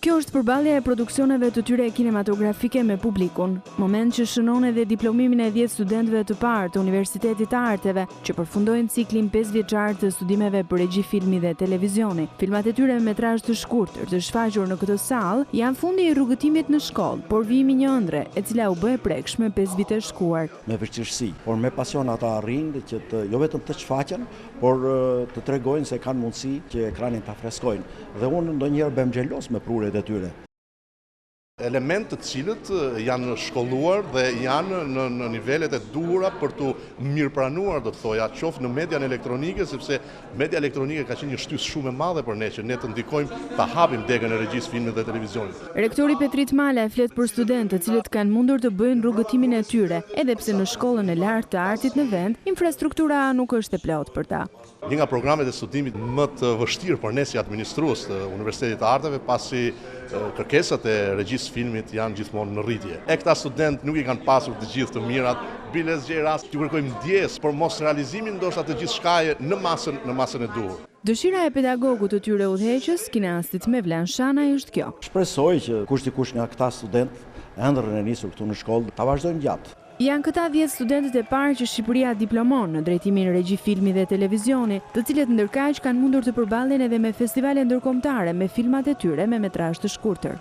Kjo është përballja e produksioneve të tyre kinematografike me publikun, moment që shënon edhe diplomimin e 10 studentëve të parë të Universitetit të Arteve, që përfundojnë ciklin 5 vjeçar të studimeve për regji filmi dhe televizioni. Filmat e tyre me metrazh të shkurtër të shfaqur në këtë sallë janë fundi i rrugëtimit në shkollë, por vijimi një ëndre, e cila u bë e prekshme 5 vite shkuar. Me vështirësi, por me pasion ata arrijnë që jo vetëm të shfaqen, por të tregojnë se kanë mundësi që ekranin ta freskojnë. Dhe unë ndonjëherë bëhem xhelos me prurjet e tyre. Element të cilët janë shkolluar dhe janë në nivelet e duhura për të mirëpranuar, do të thoja, qoftë në median elektronike, sepse media elektronike ka qenë një shtysë shumë e madhe për ne që ne të ndikojmë ta hapim degën e regjisë filmit dhe televizionit. Rektori Petrit Mala flet për studentë të cilët kanë mundur të bëjnë rrugëtimin e tyre, edhe pse në shkollën e lartë të artit në vend, infrastruktura nuk është e plotë për ta. Një nga programet e studimit më të vështirë për ne si administrues të Universitetit të Arteve, pasi kërkesat e regjisë filmit janë gjithmonë në rritje. E këta student nuk i kanë pasur të gjithë të mirat, bile zgjej rast t'ju kërkojmë ndjes për mos realizimin ndoshta të gjithë shkaje në masën e duhur. Dëshira e pedagogut të tyre udhëheqës, kineastit Mevlan Shanaj, është kjo. Shpresoj që kush nga këta student ëndrrën e nisur këtu në shkollë ta vazhdojnë gjatë. Janë këta 10 studentët e parë që Shqipëria diplomon në drejtimin regji filmi dhe televizioni, të cilët ndërkaq kanë mundur të përballen edhe me festivale ndërkombëtare me filmat e tyre me metrazh të shkurtër.